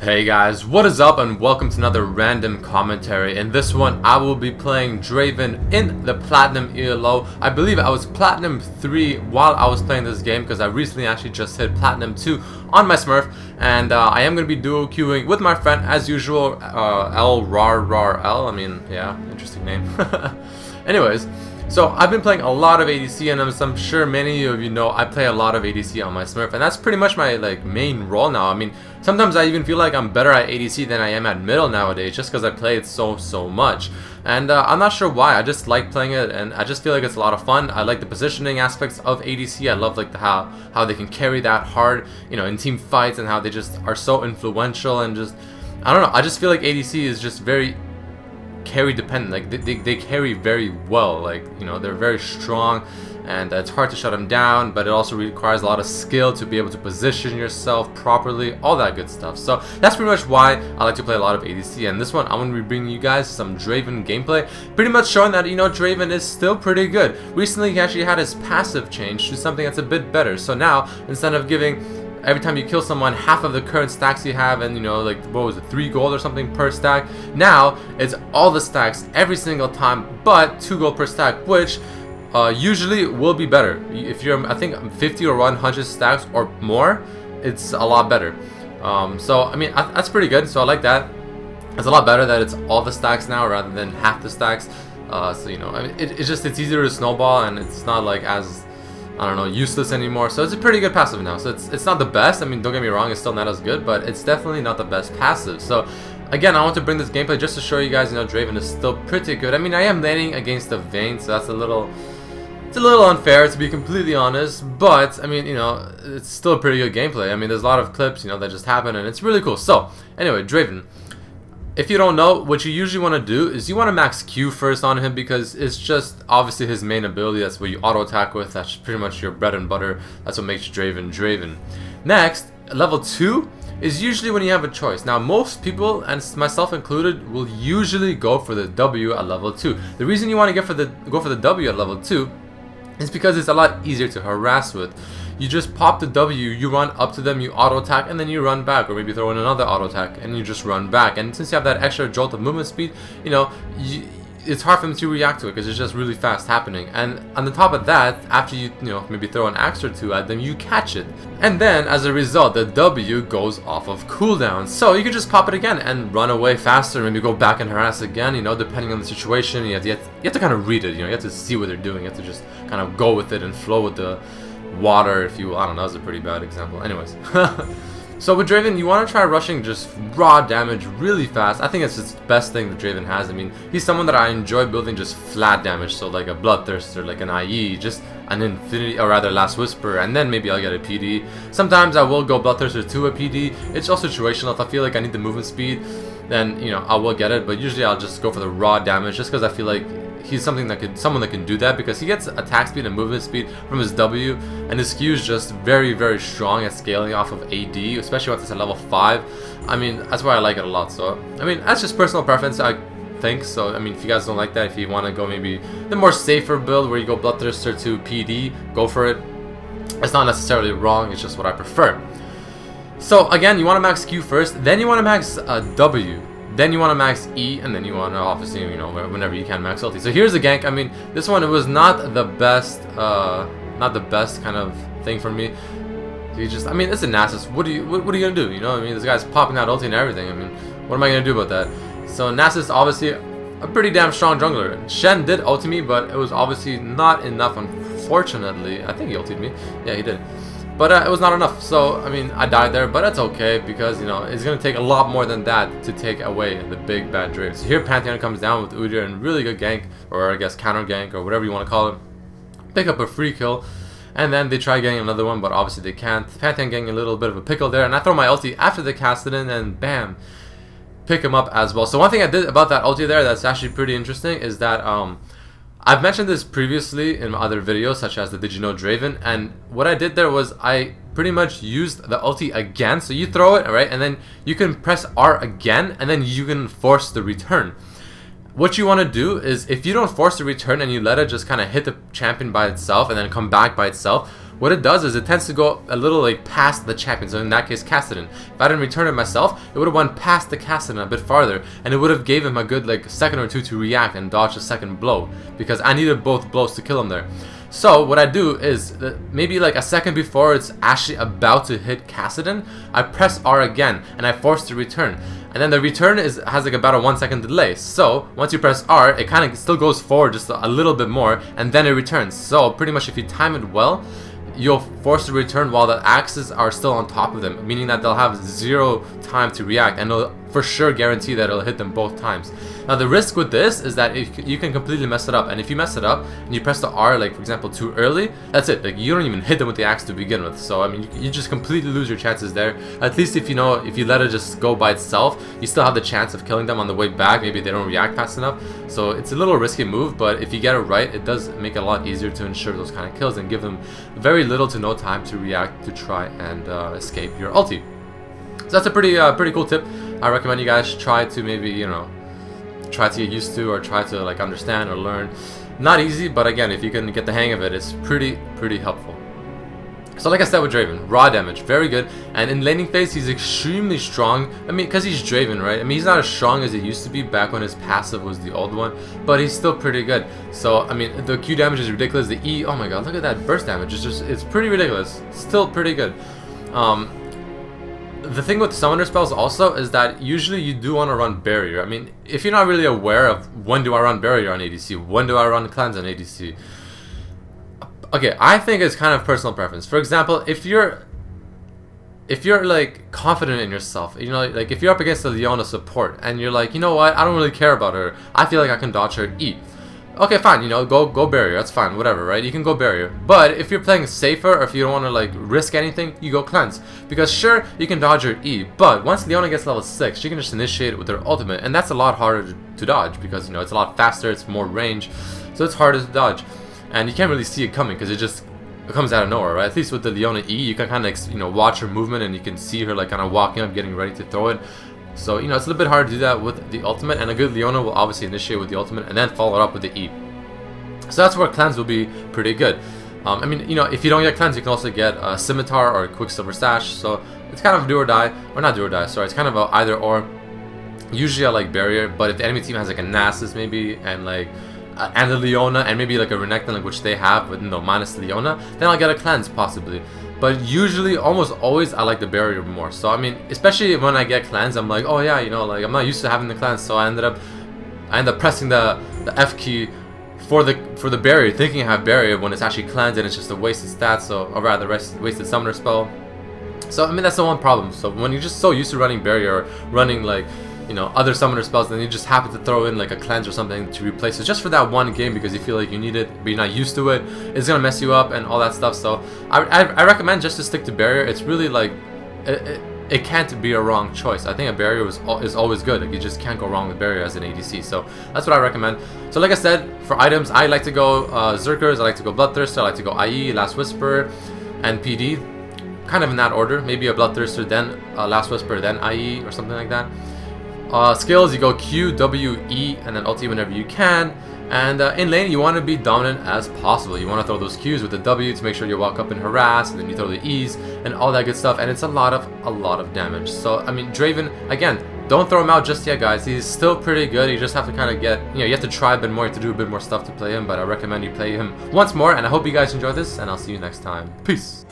Hey guys, what is up and welcome to another random commentary. In this one, I will be playing Draven in the Platinum ELO. I believe I was Platinum 3 while I was playing this game because I recently actually just hit Platinum 2 on my Smurf. And I am going to be duo queuing with my friend as usual, L Rar Rar L. I mean, yeah, interesting name. Anyways. So I've been playing a lot of ADC, and as I'm sure many of you know, I play a lot of ADC on my Smurf, and that's pretty much my main role now. I mean, sometimes I even feel like I'm better at ADC than I am at middle nowadays, just because I play it so much. And I'm not sure why. I just like playing it, and I just feel like it's a lot of fun. I like the positioning aspects of ADC. I love like how they can carry that hard, you know, in team fights, and how they just are so influential, and just I don't know. I just feel like ADC is just very carry dependent. Like they carry very well, like, you know, they're very strong, and it's hard to shut them down, but it also requires a lot of skill to be able to position yourself properly, all that good stuff. So that's pretty much why I like to play a lot of ADC, and this one I'm going to be bringing you guys some Draven gameplay, pretty much showing that, you know, Draven is still pretty good. Recently he actually had his passive change to something that's a bit better, so now instead of giving every time you kill someone half of the current stacks you have, and, you know, like, what was it, 3 gold or something per stack, now it's all the stacks every single time, but 2 gold per stack, which usually will be better. If you're, I think, 50 or 100 stacks or more, it's a lot better. So I mean, that's pretty good, so I like that. It's a lot better that it's all the stacks now rather than half the stacks. So, you know, I mean, it's easier to snowball, and it's not like as, I don't know, useless anymore. So it's a pretty good passive now. So it's not the best. I mean, don't get me wrong, it's still not as good, but it's definitely not the best passive. So again, I want to bring this gameplay just to show you guys, you know, Draven is still pretty good. I mean, I am laning against the Vayne, so that's a little unfair, to be completely honest, but I mean, you know, it's still a pretty good gameplay. I mean, there's a lot of clips, you know, that just happen, and it's really cool. So anyway, Draven, if you don't know, what you usually want to do is you want to max Q first on him, because it's just obviously his main ability. That's what you auto attack with. That's pretty much your bread and butter. That's what makes Draven Draven. Next, level 2 is usually when you have a choice. Now, most people, and myself included, will usually go for the W at level 2. The reason you want to go for the W at level 2 is because it's a lot easier to harass with. You just pop the W, you run up to them, you auto attack, and then you run back, or maybe throw in another auto attack, and you just run back. And since you have that extra jolt of movement speed, you know, it's hard for them to react to it because it's just really fast happening. And on the top of that, after you know, maybe throw an axe or 2 at them, you catch it, and then as a result, the W goes off of cooldown. So you can just pop it again and run away faster, maybe go back and harass again. You know, depending on the situation, you have to kind of read it. You know, you have to see what they're doing. You have to just kind of go with it and flow with the water, if you will. I don't know, that's a pretty bad example. Anyways. So with Draven, you want to try rushing just raw damage really fast. I think it's the best thing that Draven has. I mean, he's someone that I enjoy building just flat damage, so like a Bloodthirster, like an IE, just an Infinity, or rather Last Whisper, and then maybe I'll get a PD. Sometimes I will go Bloodthirster to a PD. It's all situational. If I feel like I need the movement speed, then, you know, I will get it, but usually I'll just go for the raw damage, just because I feel like he's someone that can do that, because he gets attack speed and movement speed from his W, and his Q is just very strong at scaling off of AD, especially once it's at level 5. I mean, that's why I like it a lot. So I mean, that's just personal preference, I think. So I mean, if you guys don't like that, if you want to go maybe the more safer build where you go Bloodthirster to PD, go for it. It's not necessarily wrong, it's just what I prefer. So again, you want to max Q first, then you want to max W, then you want to max E, and then you want to obviously, you know, whenever you can, max ulti. So here's the gank. I mean, this one, it was not the best kind of thing for me. You just, I mean, it's a Nasus. What are you gonna do? You know, I mean, this guy's popping out ulti and everything. I mean, what am I gonna do about that? So Nasus, obviously a pretty damn strong jungler. Shen did ulti me, but it was obviously not enough, unfortunately. I think he ultied me. Yeah, he did. But it was not enough, so I mean, I died there, but it's okay, because, you know, it's going to take a lot more than that to take away the big bad Draven. So here Pantheon comes down with Udyr and really good gank, or I guess counter gank, or whatever you want to call it. Pick up a free kill, and then they try getting another one, but obviously they can't. Pantheon getting a little bit of a pickle there, and I throw my ulti after they cast it in, and bam, pick him up as well. So one thing I did about that ulti there that's actually pretty interesting is that I've mentioned this previously in my other videos, such as the Did You Know Draven, and what I did there was I pretty much used the ulti again. So you throw it, right, and then you can press R again, and then you can force the return. What you want to do is, if you don't force the return and you let it just kind of hit the champion by itself and then come back by itself, what it does is it tends to go a little like past the champion, so in that case Kassadin. If I didn't return it myself, it would have went past the Kassadin a bit farther, and it would have gave him a good like second or two to react and dodge the second blow, because I needed both blows to kill him there. So what I do is maybe like a second before it's actually about to hit Kassadin, I press R again and I force the return. And then the return has like about a 1 second delay. So once you press R, it kind of still goes forward just a little bit more, and then it returns. So pretty much if you time it well, you'll force the return while the axes are still on top of them, meaning that they'll have 0 time to react, and it'll for sure guarantee that it'll hit them both times. Now the risk with this is that you can completely mess it up, and if you mess it up and you press the R, like for example too early, that's it. Like you don't even hit them with the axe to begin with. So I mean you just completely lose your chances there. At least if you let it just go by itself, you still have the chance of killing them on the way back. Maybe they don't react fast enough. So it's a little risky move, but if you get it right, it does make it a lot easier to ensure those kind of kills and give them very little to no time to react to try and escape your ulti. So that's a pretty cool tip. I recommend you guys try to maybe, try to get used to, or try to like understand or learn. Not easy, but again, if you can get the hang of it, it's pretty helpful. So like I said with Draven, raw damage, very good. And in laning phase, he's extremely strong. I mean, because he's Draven, right? I mean, he's not as strong as he used to be back when his passive was the old one, but he's still pretty good. So, I mean, the Q damage is ridiculous. The E, oh my god, look at that burst damage. It's pretty ridiculous. Still pretty good. The thing with summoner spells also is that usually you do want to run barrier. I mean, if you're not really aware of when do I run barrier on ADC, when do I run cleanse on ADC, okay, I think it's kind of personal preference. For example, if you're like confident in yourself, like if you're up against a Leona support and you're like, you know what, I don't really care about her, I feel like I can dodge her E. Okay, fine, go barrier, that's fine, whatever, right? You can go barrier. But if you're playing safer, or if you don't want to like risk anything, you go cleanse. Because sure, you can dodge her E, but once Leona gets level 6, she can just initiate it with her ultimate, and that's a lot harder to dodge because it's a lot faster, it's more range, so it's harder to dodge. And you can't really see it coming because it comes out of nowhere, right? At least with the Leona E, you can kind of watch her movement, and you can see her like kind of walking up, getting ready to throw it. So, it's a little bit hard to do that with the ultimate, and a good Leona will obviously initiate with the ultimate and then follow it up with the E. So that's where cleanse will be pretty good. I mean, if you don't get cleanse, you can also get a scimitar or a quicksilver sash. So it's kind of do or die, or not do or die, sorry. It's kind of a either or. Usually I like barrier, but if the enemy team has like a Nasus maybe, and like and a Leona, and maybe like a Renekton, like which they have, but minus Leona, then I'll get a cleanse possibly. But usually, almost always, I like the barrier more. So I mean, especially when I get cleanse, I'm like, oh yeah, like I'm not used to having the cleanse, so I end up pressing the F key for the barrier, thinking I have barrier when it's actually cleanse, and it's just a wasted stat, or rather wasted summoner spell. So I mean, that's the one problem. So when you're just so used to running barrier, or running like other summoner spells, then you just happen to throw in like a cleanse or something to replace it just for that one game because you feel like you need it, but you're not used to it. It's gonna mess you up and all that stuff. So I recommend just to stick to barrier. It's really like it can't be a wrong choice. I think a barrier is always good. Like you just can't go wrong with barrier as an ADC. So that's what I recommend. So like I said, for items, I like to go Zerkers, I like to go Bloodthirster, I like to go IE, Last Whisper, and PD. Kind of in that order. Maybe a Bloodthirster, then Last Whisper, then IE, or something like that. Skills, you go Q, W, E, and then ulti whenever you can. And in lane, you want to be dominant as possible. You want to throw those Qs with the W to make sure you walk up and harass, and then you throw the Es and all that good stuff. And it's a lot of damage. So I mean, Draven, again, don't throw him out just yet, guys. He's still pretty good. You just have to kind of get, you have to try a bit more, you have to do a bit more stuff to play him. But I recommend you play him once more. And I hope you guys enjoyed this, and I'll see you next time. Peace.